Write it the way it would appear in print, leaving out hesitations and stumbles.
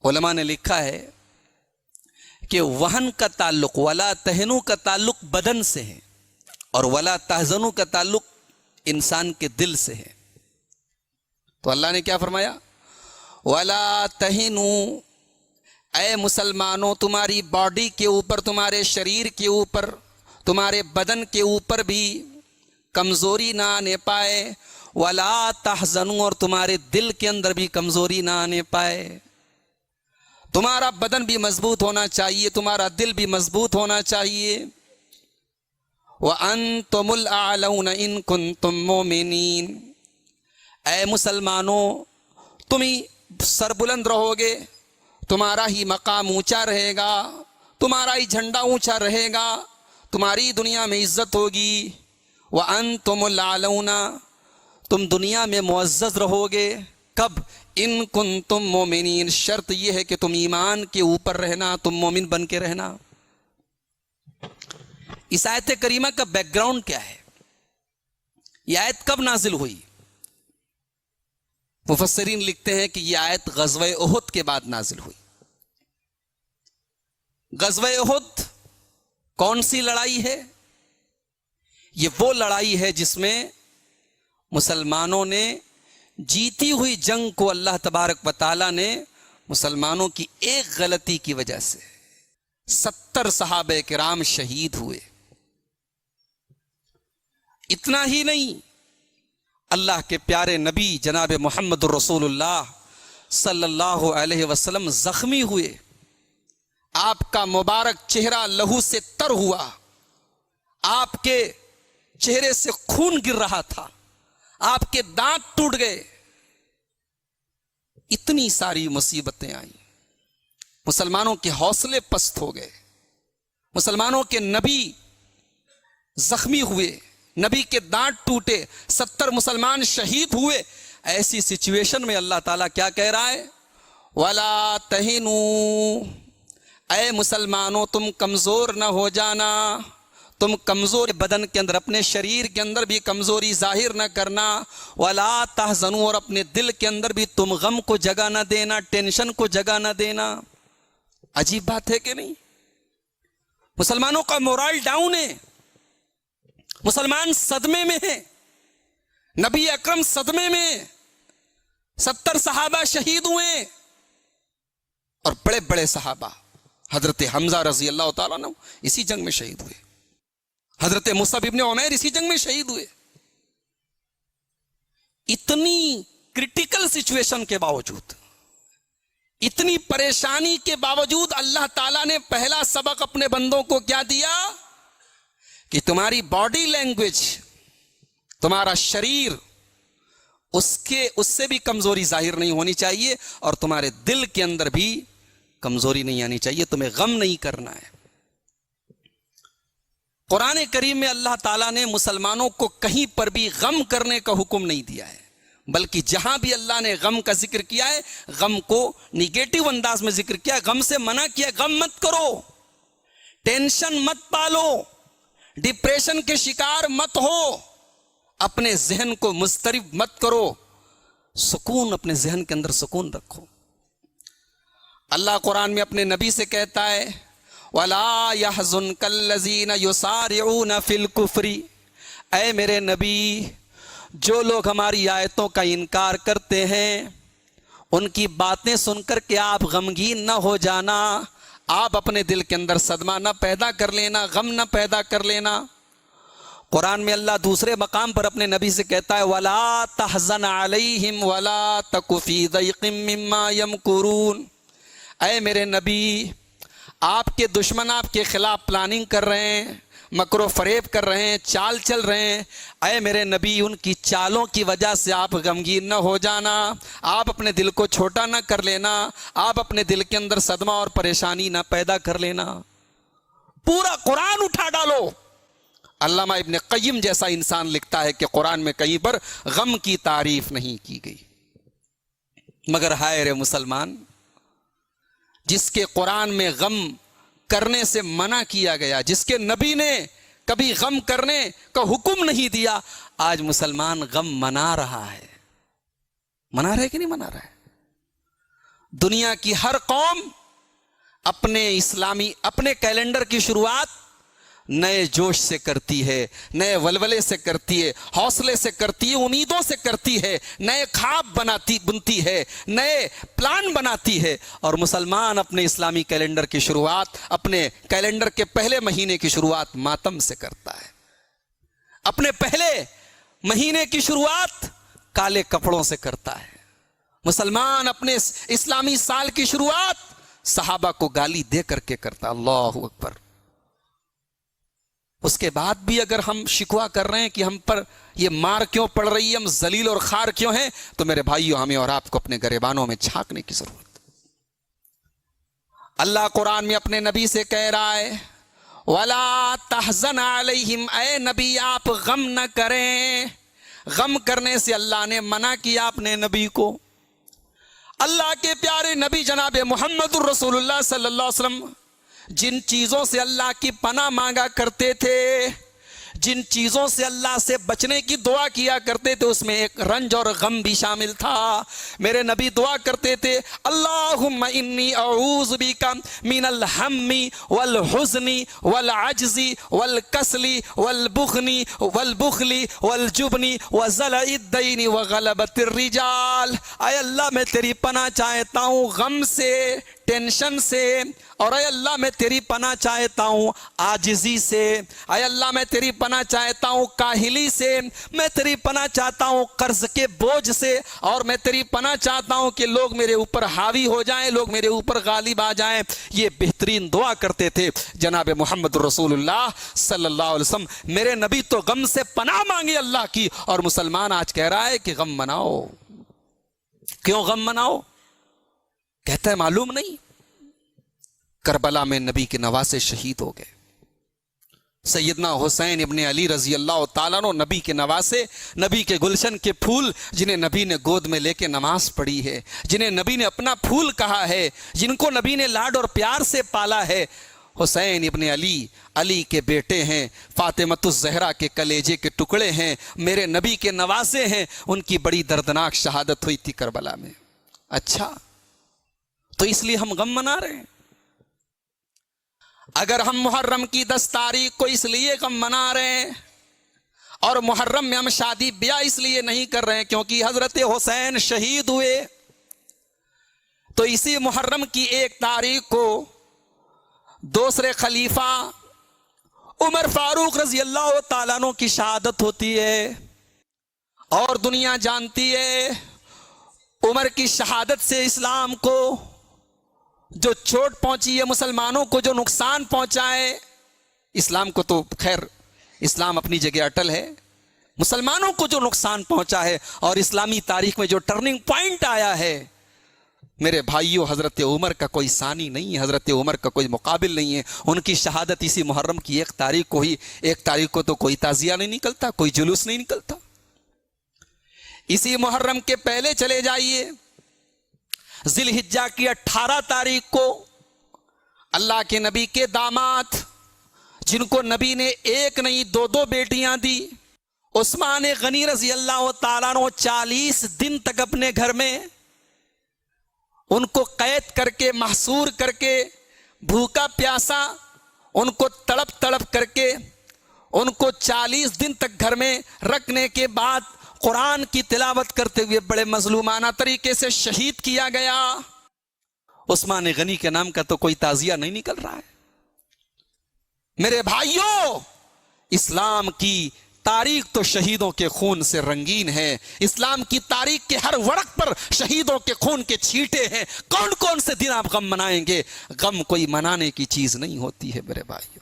علماء نے لکھا ہے کہ وہن کا تعلق ولا تہنو کا تعلق بدن سے ہے اور ولا تحزنو کا تعلق انسان کے دل سے ہے. تو اللہ نے کیا فرمایا؟ ولا تہنو، اے مسلمانوں تمہاری باڈی کے اوپر، تمہارے شریر کے اوپر، تمہارے بدن کے اوپر بھی کمزوری نہ آنے پائے. ولا تحزنوا، اور تمہارے دل کے اندر بھی کمزوری نہ آنے پائے. تمہارا بدن بھی مضبوط ہونا چاہیے، تمہارا دل بھی مضبوط ہونا چاہیے. وَأَنْتُمُ الْأَعْلَوْنَ إِن كُنتُم مُؤْمِنِينَ، اے مسلمانوں تم ہی سر بلند رہو گے، تمہارا ہی مقام اونچا رہے گا، تمہارا ہی جھنڈا اونچا رہے گا، تمہاری دنیا میں عزت ہوگی. وَأَنْتُمُ الْأَعْلَوْنَ، تم دنیا میں معزز رہو گے. کب؟ ان کنتم مومنین، شرط یہ ہے کہ تم ایمان کے اوپر رہنا، تم مومن بن کے رہنا. اس آیت کریمہ کا بیک گراؤنڈ کیا ہے؟ یہ آیت کب نازل ہوئی؟ مفسرین لکھتے ہیں کہ یہ آیت غزوہ احد کے بعد نازل ہوئی. غزوہ احد کون سی لڑائی ہے؟ یہ وہ لڑائی ہے جس میں مسلمانوں نے جیتی ہوئی جنگ کو اللہ تبارک و تعالی نے مسلمانوں کی ایک غلطی کی وجہ سے 70 صحابہ کرام شہید ہوئے. اتنا ہی نہیں، اللہ کے پیارے نبی جناب محمد الرسول اللہ صلی اللہ علیہ وسلم زخمی ہوئے. آپ کا مبارک چہرہ لہو سے تر ہوا، آپ کے چہرے سے خون گر رہا تھا، آپ کے دانت ٹوٹ گئے. اتنی ساری مصیبتیں آئیں، مسلمانوں کے حوصلے پست ہو گئے، مسلمانوں کے نبی زخمی ہوئے، نبی کے دانت ٹوٹے، 70 مسلمان شہید ہوئے. ایسی سچویشن میں اللہ تعالیٰ کیا کہہ رہا ہے؟ وَلَا تَهِنُوا، اے مسلمانوں تم کمزور نہ ہو جانا، تم کمزور بدن کے اندر، اپنے شریر کے اندر بھی کمزوری ظاہر نہ کرنا. وَلَا تَحْزَنُوا، اور اپنے دل کے اندر بھی تم غم کو جگہ نہ دینا، ٹینشن کو جگہ نہ دینا. عجیب بات ہے کہ نہیں؟ مسلمانوں کا مورال ڈاؤن ہے، مسلمان صدمے میں ہیں، نبی اکرم صدمے میں، 70 صحابہ شہید ہوئے، اور بڑے بڑے صحابہ، حضرت حمزہ رضی اللہ تعالیٰ عنہ اسی جنگ میں شہید ہوئے، حضرت مصعب ابن عمیر اسی جنگ میں شہید ہوئے. اتنی کرٹیکل سچویشن کے باوجود، اتنی پریشانی کے باوجود اللہ تعالیٰ نے پہلا سبق اپنے بندوں کو کیا دیا کہ تمہاری باڈی لینگویج، تمہارا شریر، اس سے بھی کمزوری ظاہر نہیں ہونی چاہیے، اور تمہارے دل کے اندر بھی کمزوری نہیں آنی چاہیے، تمہیں غم نہیں کرنا ہے. قرآن کریم میں اللہ تعالیٰ نے مسلمانوں کو کہیں پر بھی غم کرنے کا حکم نہیں دیا ہے، بلکہ جہاں بھی اللہ نے غم کا ذکر کیا ہے، غم کو نیگیٹو انداز میں ذکر کیا ہے، غم سے منع کیا ہے. غم مت کرو، ٹینشن مت پالو، ڈپریشن کے شکار مت ہو، اپنے ذہن کو مضطرب مت کرو، سکون، اپنے ذہن کے اندر سکون رکھو. اللہ قرآن میں اپنے نبی سے کہتا ہے وَلَا يَحْزُنْكَ الَّذِينَ يُسَارِعُونَ فِي الْكُفْرِ، اے میرے نبی جو لوگ ہماری آیتوں کا انکار کرتے ہیں ان کی باتیں سن کر کے آپ غمگین نہ ہو جانا، آپ اپنے دل کے اندر صدمہ نہ پیدا کر لینا، غم نہ پیدا کر لینا. قرآن میں اللہ دوسرے مقام پر اپنے نبی سے کہتا ہے وَلَا تَحْزَنْ عَلَيْهِمْ وَلَا تَكُ فِي ضَيْقٍ مِّمَّا يَمْكُرُونَ، اے میرے نبی آپ کے دشمن آپ کے خلاف پلاننگ کر رہے ہیں، مکر و فریب کر رہے ہیں، چال چل رہے ہیں، اے میرے نبی ان کی چالوں کی وجہ سے آپ غمگین نہ ہو جانا، آپ اپنے دل کو چھوٹا نہ کر لینا، آپ اپنے دل کے اندر صدمہ اور پریشانی نہ پیدا کر لینا. پورا قرآن اٹھا ڈالو. علامہ ابن قیم جیسا انسان لکھتا ہے کہ قرآن میں کہیں پر غم کی تعریف نہیں کی گئی. مگر ہائے رے مسلمان، جس کے قرآن میں غم کرنے سے منع کیا گیا، جس کے نبی نے کبھی غم کرنے کا حکم نہیں دیا، آج مسلمان غم منا رہا ہے. منا رہا ہے کہ نہیں منا رہا ہے؟ دنیا کی ہر قوم اپنے کیلنڈر کی شروعات نئے جوش سے کرتی ہے، نئے ولولے سے کرتی ہے، حوصلے سے کرتی ہے، امیدوں سے کرتی ہے، نئے خواب بنتی ہے، نئے پلان بناتی ہے. اور مسلمان اپنے اسلامی کیلنڈر کی شروعات، اپنے کیلنڈر کے پہلے مہینے کی شروعات ماتم سے کرتا ہے. اپنے پہلے مہینے کی شروعات کالے کپڑوں سے کرتا ہے. مسلمان اپنے اسلامی سال کی شروعات صحابہ کو گالی دے کر کے کرتا. اللہ اکبر. اس کے بعد بھی اگر ہم شکوہ کر رہے ہیں کہ ہم پر یہ مار کیوں پڑ رہی ہے، ہم ذلیل اور خوار کیوں ہیں، تو میرے بھائیوں ہمیں اور آپ کو اپنے گریبانوں میں جھانکنے کی ضرورت. اللہ قرآن میں اپنے نبی سے کہہ رہا ہے وَلَا تَحْزَنْ عَلَيْهِمْ، اے نبی آپ غم نہ کریں. غم کرنے سے اللہ نے منع کیا اپنے نبی کو. اللہ کے پیارے نبی جناب محمد الرسول اللہ صلی اللہ علیہ وسلم جن چیزوں سے اللہ کی پناہ مانگا کرتے تھے، جن چیزوں سے اللہ سے بچنے کی دعا کیا کرتے تھے، اس میں ایک رنج اور غم بھی شامل تھا. میرے نبی دعا کرتے تھے اللہم انی اعوذ بک من الہم والحزن والعجز والکسل والبخل والجبن وزلع الدین وغلبۃ الرجال. اے اللہ میں تیری پناہ چاہتا ہوں غم سے، ٹینشن سے، اور اے اللہ میں تیری پناہ چاہتا ہوں عاجزی سے. اے اللہ میں تیری پناہ چاہتا ہوں کاہلی سے. میں تیری پناہ چاہتا ہوں قرض کے بوجھ سے. اور میں تیری پناہ چاہتا ہوں کہ لوگ میرے اوپر حاوی ہو جائیں، لوگ میرے اوپر غالب آ جائیں. یہ بہترین دعا کرتے تھے جناب محمد رسول اللہ صلی اللہ علیہ وسلم. میرے نبی تو غم سے پناہ مانگے اللہ کی، اور مسلمان آج کہہ رہا ہے کہ غم مناؤ. کیوں غم مناؤ؟ کہتا ہے معلوم نہیں، کربلا میں نبی کے نواسے شہید ہو گئے. سیدنا حسین ابن علی رضی اللہ تعالیٰ عنہ نبی کے نواسے، نبی کے گلشن کے پھول، جنہیں نبی نے گود میں لے کے نماز پڑھی ہے، جنہیں نبی نے اپنا پھول کہا ہے، جن کو نبی نے لاڈ اور پیار سے پالا ہے. حسین ابن علی کے بیٹے ہیں، فاطمۃ الزہرا کے کلیجے کے ٹکڑے ہیں، میرے نبی کے نواسے ہیں. ان کی بڑی دردناک شہادت ہوئی تھی کربلا میں. اچھا، تو اس لیے ہم غم منا رہے ہیں. اگر ہم محرم کی 10 تاریخ کو اس لیے غم منا رہے ہیں، اور محرم میں ہم شادی بیاہ اس لیے نہیں کر رہے ہیں کیونکہ حضرت حسین شہید ہوئے، تو اسی محرم کی 1 تاریخ کو دوسرے خلیفہ عمر فاروق رضی اللہ تعالیٰ عنہ کی شہادت ہوتی ہے. اور دنیا جانتی ہے عمر کی شہادت سے اسلام کو جو چوٹ پہنچی ہے، مسلمانوں کو جو نقصان پہنچا ہے. اسلام کو تو خیر اسلام اپنی جگہ اٹل ہے، مسلمانوں کو جو نقصان پہنچا ہے اور اسلامی تاریخ میں جو ٹرننگ پوائنٹ آیا ہے، میرے بھائیوں حضرت عمر کا کوئی ثانی نہیں ہے، حضرت عمر کا کوئی مقابل نہیں ہے. ان کی شہادت اسی محرم کی 1 تاریخ کو ہی. 1 تاریخ کو تو کوئی تعزیہ نہیں نکلتا، کوئی جلوس نہیں نکلتا. اسی محرم کے پہلے چلے جائیے، ذی الحجہ کی 18 تاریخ کو اللہ کے نبی کے داماد، جن کو نبی نے 1 نہیں 2 بیٹیاں دی، عثمان غنی رضی اللہ تعالیٰ عنہ 40 دن تک اپنے گھر میں ان کو قید کر کے، محصور کر کے، بھوکا پیاسا، ان کو تڑپ تڑپ کر کے، ان کو 40 دن تک گھر میں رکھنے کے بعد قرآن کی تلاوت کرتے ہوئے بڑے مظلومانہ طریقے سے شہید کیا گیا. عثمان غنی کے نام کا تو کوئی تعزیہ نہیں نکل رہا ہے. میرے بھائیوں، اسلام کی تاریخ تو شہیدوں کے خون سے رنگین ہے. اسلام کی تاریخ کے ہر ورق پر شہیدوں کے خون کے چھینٹے ہیں. کون کون سے دن آپ غم منائیں گے؟ غم کوئی منانے کی چیز نہیں ہوتی ہے میرے بھائیوں.